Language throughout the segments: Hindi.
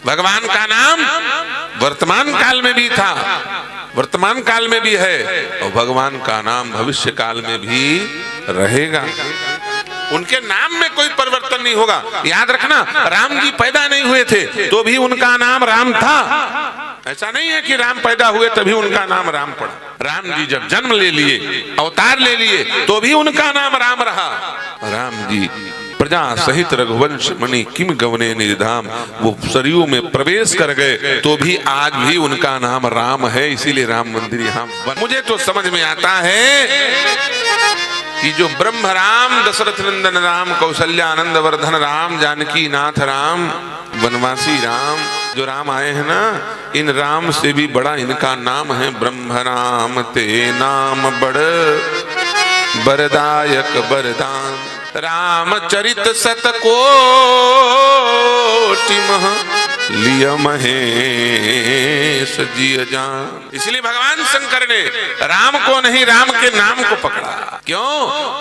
भगवान का नाम वर्तमान काल में भी था, वर्तमान काल में भी है, और भगवान का नाम भविष्य काल में भी रहेगा। उनके नाम में कोई परिवर्तन नहीं होगा। याद रखना, राम जी पैदा नहीं हुए थे तो भी उनका नाम राम था। ऐसा नहीं है कि राम पैदा हुए तभी उनका नाम राम पड़ा। राम जी जब जन्म ले लिए, अवतार ले लिए, तो भी उनका नाम राम रहा। राम जी प्रजा सहित रघुवंश मणि किम गवने निधाम, वो सरयू में प्रवेश कर गए तो भी आज भी उनका नाम राम है। इसीलिए राम मंदिर यहाँ मुझे तो समझ में आता है कि जो ब्रह्म राम, दशरथ नंदन राम, कौशल्यानंद वर्धन राम, जानकी नाथ राम, वनवासी राम, जो राम आए हैं ना, इन राम से भी बड़ा इनका नाम है ब्रह्म राम। ते नाम बड़ बरदायक बरदान, रामचरित सतकोटि मह लिय महेश जिय जान। इसलिए भगवान शंकर ने राम को नहीं, राम के नाम को पकड़ा। क्यों?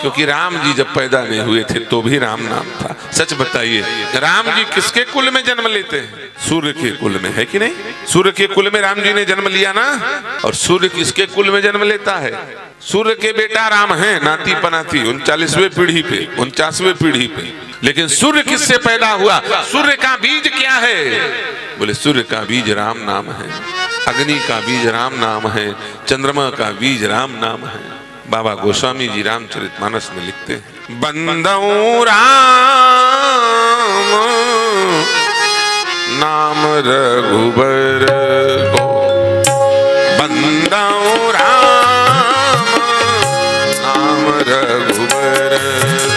क्योंकि राम जी जब पैदा नहीं हुए थे तो भी राम नाम था। सच बताइए, राम जी किसके कुल में जन्म लेते हैं? सूर्य के कुल में, है कि नहीं? सूर्य के कुल में राम जी ने जन्म लिया ना। और सूर्य किसके कुल में जन्म लेता है? सूर्य के बेटा राम है, नाती पनाती 39वें पीढ़ी पे, 49वें पीढ़ी पे। लेकिन सूर्य किससे पैदा हुआ? सूर्य का बीज क्या है? बोले सूर्य का बीज राम नाम है, अग्नि का बीज राम नाम है, चंद्रमा का बीज राम नाम है। बाबा गोस्वामी जी रामचरितमानस में लिखते हैं, बंदौ राम नाम रघुबर को, बंदौ राम नाम रघुबर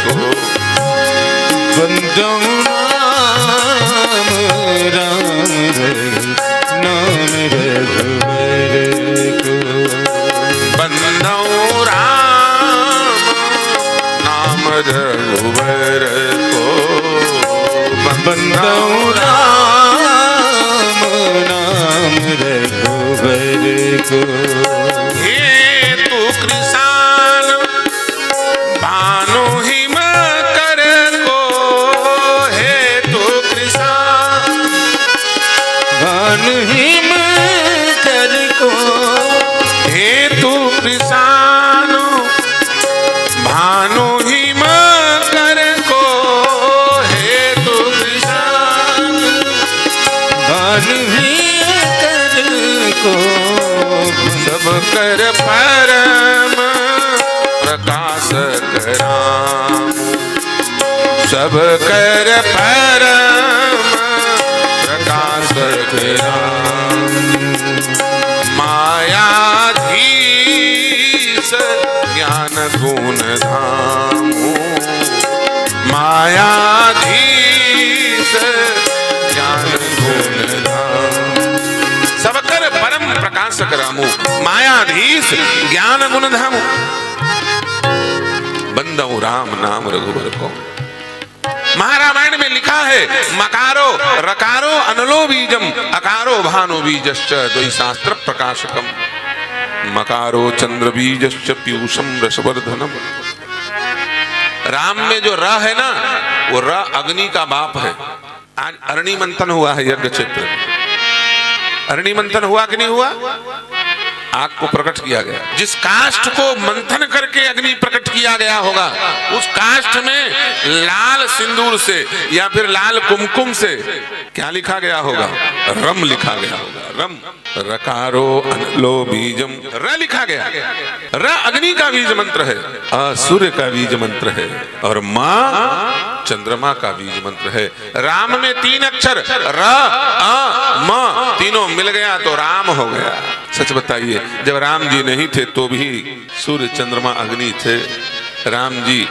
को, बंदौ राम नाम रघुबर को, बंदौ राम नाम रघुबर को, बंदौ राम नाम रघुबर को। हे तू कृषाण भानु हिम कर को, हे तू कृषाण भानु हिम कर को, हे तू कृषाण भानु हिम कर को, हे तू कृषाण भानु हिम कर को, सब कर परम प्रकाशक राम, सब कर परम प्रकाशक राम, मायाधीश ज्ञान गुण धाम, मायाधीश ज्ञान गुण धाम, सब कर परम प्रकाशक रामू, मायाधीश ज्ञान गुण धाम। बंदौ राम नाम रघुबर को। महारामायण में लिखा है, मकारो रकारो अनलो बीजम, अकारो भानु बीजश्च द्वै शास्त्र प्रकाशकम, मकारो चंद्र बीजश्च पीयूषम रसवर्धनम। राम में जो र है ना, वो र अग्नि का बाप है। आज अरणि मंथन हुआ है यज्ञ क्षेत्र में। अरणि मंथन हुआ कि नहीं हुआ? आग को प्रकट किया गया। जिस काष्ठ को मंथन करके अग्नि प्रकट किया गया होगा, उस काष्ठ में लाल सिंदूर से या फिर लाल कुमकुम से क्या लिखा गया होगा? रम लिखा गया होगा। रम, रकारो अनलो बीजम, र लिखा गया। र अग्नि का बीज मंत्र है, अ सूर्य का बीज मंत्र है, और मां चंद्रमा का बीज मंत्र है। राम में 3 अक्षर र अ म, तीनों मिल गया तो राम हो गया। सच बताइए, जब राम जी नहीं थे तो भी सूर्य चंद्रमा अग्नि थे। राम जी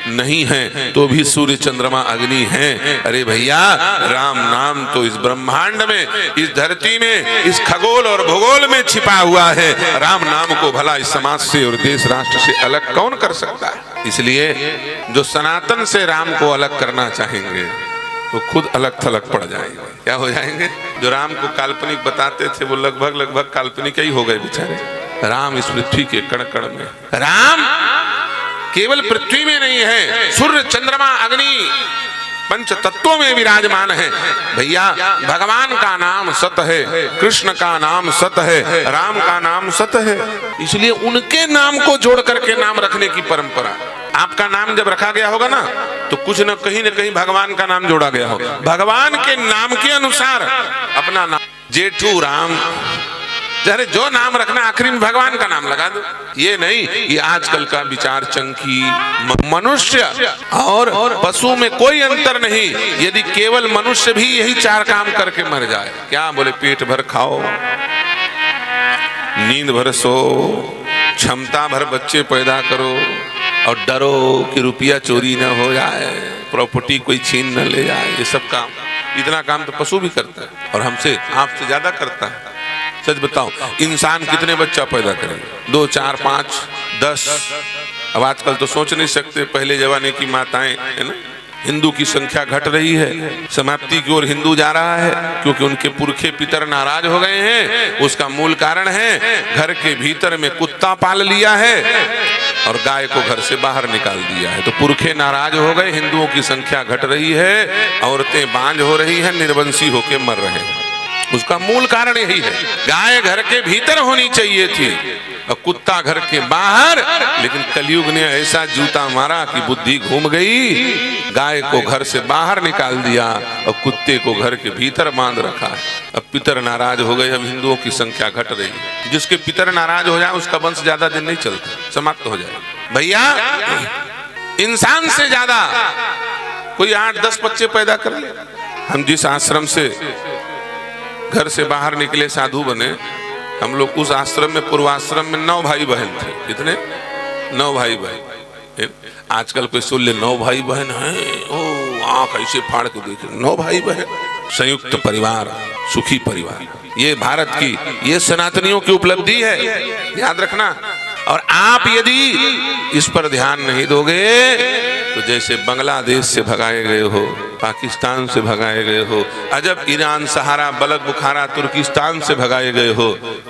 नहीं हैं तो भी सूर्य चंद्रमा अग्नि हैं। अरे भैया, राम नाम तो इस ब्रह्मांड में, इस धरती में, इस खगोल और भूगोल में छिपा हुआ है। राम नाम को भला इस समाज से और देश राष्ट्र से अलग कौन कर सकता है? इसलिए जो सनातन से राम को अलग करना चाहेंगे तो खुद अलग थलग पड़ जाएंगे। क्या हो जाएंगे? जो राम को काल्पनिक बताते थे वो लगभग काल्पनिक ही हो गए बेचारे। राम इस पृथ्वी के कण कण में, राम केवल पृथ्वी में नहीं है, सूर्य चंद्रमा अग्नि पंच तत्वों में विराजमान है। भैया भगवान का नाम सत है, कृष्ण का नाम सत है, राम का नाम सत है, इसलिए उनके नाम को जोड़ करके नाम रखने की परंपरा। आपका नाम जब रखा गया होगा ना तो कुछ न कहीं भगवान का नाम जोड़ा गया होगा। भगवान के नाम के अनुसार अपना नाम, जेठू राम, अरे जो नाम रखना आखिरी में भगवान का नाम लगा दो। ये नहीं, ये आजकल का विचार चंकी। मनुष्य और पशु में कोई अंतर नहीं। यदि केवल मनुष्य भी यही चार काम करके मर जाए, क्या बोले, पेट भर खाओ, नींद भर सो, क्षमता भर बच्चे पैदा करो और डरो कि रुपया चोरी न हो जाए, प्रॉपर्टी कोई छीन न ले जाए, ये सब काम, इतना काम तो पशु भी करता है और हमसे आपसे ज्यादा करता है। सच बताओ, इंसान कितने बच्चा पैदा करेंगे? 2, 4, 5, 10। अब आजकल तो सोच नहीं सकते, पहले जमाने की माताएं है ना, हिंदू की संख्या घट रही है, समाप्ति की ओर हिंदू जा रहा है, क्योंकि उनके पुरखे पितर नाराज हो गए हैं। उसका मूल कारण है घर के भीतर में कुत्ता पाल लिया है और गाय को घर से बाहर निकाल दिया है। तो पुरखे नाराज हो गए, हिंदुओं की संख्या घट रही है, औरतें बांझ हो रही हैं, निर्वंशी होके मर रहे हैं। उसका मूल कारण यही है। गाय घर के भीतर होनी चाहिए थी और कुत्ता घर के बाहर, लेकिन कलयुग ने ऐसा जूता मारा कि बुद्धि घूम गई, गाय को घर से बाहर निकाल दिया और कुत्ते को घर के भीतर बांध रखा है। अब पितर नाराज हो गए, अब हिंदुओं की संख्या घट रही है। जिसके पितर नाराज हो जाए उसका वंश ज्यादा दिन नहीं चलता, समाप्त हो जाए। भैया इंसान से ज्यादा कोई 8-10 बच्चे पैदा कर ले। हम जिस आश्रम से घर से बाहर निकले, साधु बने, हम लोग उस आश्रम में, पूर्वाश्रम में 9 भाई बहन थे। कितने? 9 भाई बहन। आजकल कोई सुन ले 9 भाई बहन हैं, ओ आंख ऐसे फाड़ के देखे, 9 भाई बहन, संयुक्त परिवार, सुखी परिवार, ये भारत की, ये सनातनियों की उपलब्धि है, याद रखना। और आप यदि इस पर ध्यान नहीं दोगे तो जैसे बांग्लादेश से भगाए गए हो, पाकिस्तान से भगाए गए हो, अजब ईरान, सहारा, बलक, बुखारा, तुर्किस्तान से भगाए गए हो,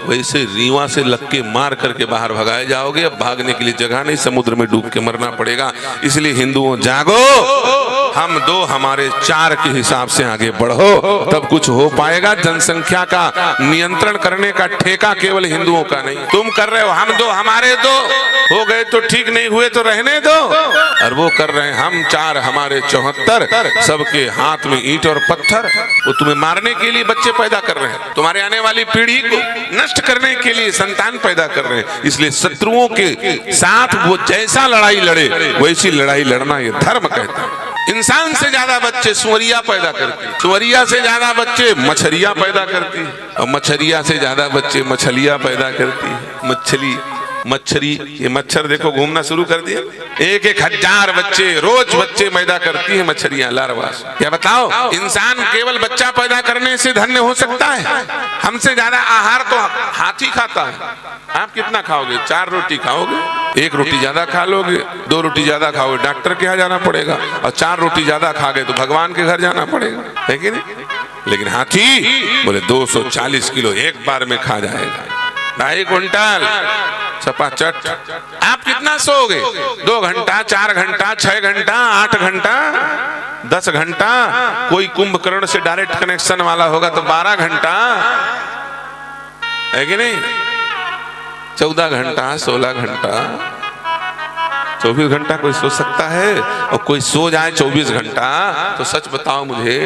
वैसे रीवा से लक्के मार करके बाहर भगाए जाओगे। अब भागने के लिए जगह नहीं, समुद्र में डूब के मरना पड़ेगा। इसलिए हिंदुओं जागो, हम 2 हमारे 4 के हिसाब से आगे बढ़ो, तब कुछ हो पाएगा। जनसंख्या का नियंत्रण करने का ठेका केवल हिंदुओं का नहीं। तुम कर रहे हो, हम 2 हमारे 2 हो गए तो ठीक, नहीं हुए तो रहने दो। और वो कर रहे हैं हम 4 हमारे 74, सबके हाथ में ईंट और पत्थर। वो तुम्हें मारने के लिए बच्चे पैदा कर रहे हैं, तुम्हारे आने वाली पीढ़ी को नष्ट करने के लिए संतान पैदा कर रहे हैं। इसलिए शत्रुओं के साथ वो जैसा लड़ाई लड़े वैसी लड़ाई लड़ना ये धर्म कहता है। इंसान से ज्यादा बच्चे सुअरिया पैदा करती है, सुअरिया से ज्यादा बच्चे मछलियां पैदा करती है, और मछलिया से ज्यादा बच्चे मछलियां पैदा करती है। मच्छरी, ये मच्छर देखो घूमना शुरू कर दिया। 1,000 बच्चे रोज बच्चे पैदा करती है मच्छरियां, लार्वास। क्या बताओ, इंसान केवल बच्चा पैदा करने से धन्य हो सकता है? हमसे ज्यादा आहार तो हाथी खाता है। आप कितना खाओगे? 4 रोटी खाओगे, 1 रोटी ज्यादा खा लोगे, 2 रोटी ज्यादा खाओगे, डॉक्टर के यहाँ जाना पड़ेगा, और 4 रोटी ज्यादा खा गए तो भगवान के घर जाना पड़ेगा, है कि नहीं? लेकिन हाथी बोले 240 किलो एक बार में खा जाएगा, 2.5 क्विंटल चपाचट। आप कितना सोओगे? 2 घंटा, 4 घंटा, 6 घंटा, 8 घंटा, 10 घंटा। कोई कुंभकर्ण से डायरेक्ट कनेक्शन वाला होगा तो 12 घंटा, है कि नहीं? 14 घंटा, 16 घंटा, 24 घंटा कोई सो सकता है? और कोई सो जाए 24 घंटा तो सच बताओ मुझे,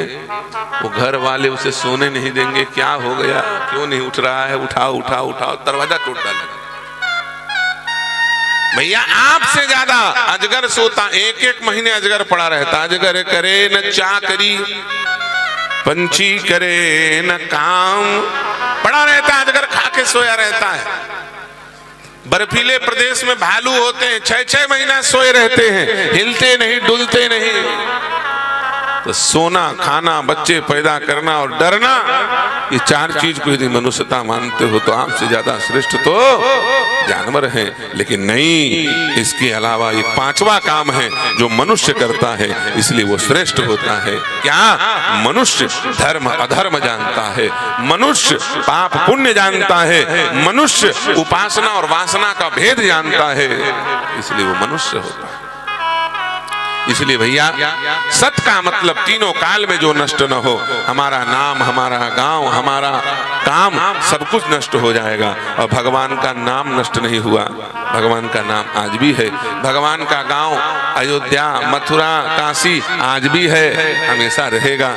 वो घर वाले उसे सोने नहीं देंगे। क्या हो गया, क्यों नहीं उठ रहा है? उठाओ उठाओ उठाओ, दरवाजा तोड़ डालेंगे। भैया आपसे ज्यादा अजगर सोता, 1-1 महीने अजगर पड़ा रहता। अजगर करे न चाकरी, पंछी करे न काम, पड़ा रहता है अजगर, खा के सोया रहता है। बर्फीले प्रदेश में भालू होते हैं, 6-6 महीना सोए रहते हैं, हिलते नहीं, डुलते नहीं। तो सोना, खाना, बच्चे पैदा करना और डरना, ये 4 चीज को यदि मनुष्यता मानते हो तो आपसे ज्यादा श्रेष्ठ तो जानवर हैं। लेकिन नहीं, इसके अलावा ये 5वां काम है जो मनुष्य करता है, इसलिए वो श्रेष्ठ होता है। क्या? मनुष्य धर्म अधर्म जानता है, मनुष्य पाप पुण्य जानता है, मनुष्य उपासना और वासना का भेद जानता है, इसलिए वो मनुष्य होता है। इसलिए भैया सत का मतलब तीनों काल में जो नष्ट न हो, हमारा नाम, हमारा गांव, हमारा काम, सब कुछ नष्ट हो जाएगा। और भगवान का नाम नष्ट नहीं हुआ, भगवान का नाम आज भी है। भगवान का गांव अयोध्या, मथुरा, काशी आज भी है, हमेशा रहेगा।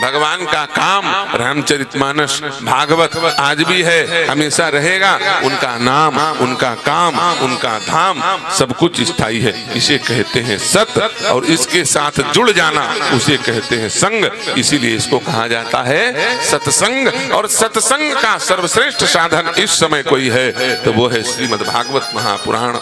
भगवान का काम रामचरितमानस, भागवत आज भी है, हमेशा रहेगा। उनका नाम, उनका काम, उनका धाम, सब कुछ स्थायी है। इसे कहते हैं सत, और इसके साथ जुड़ जाना उसे कहते हैं संग। इसीलिए इसको कहा जाता है सत्संग। और सत्संग का सर्वश्रेष्ठ साधन इस समय कोई है तो वो है श्रीमद् भागवत महापुराण।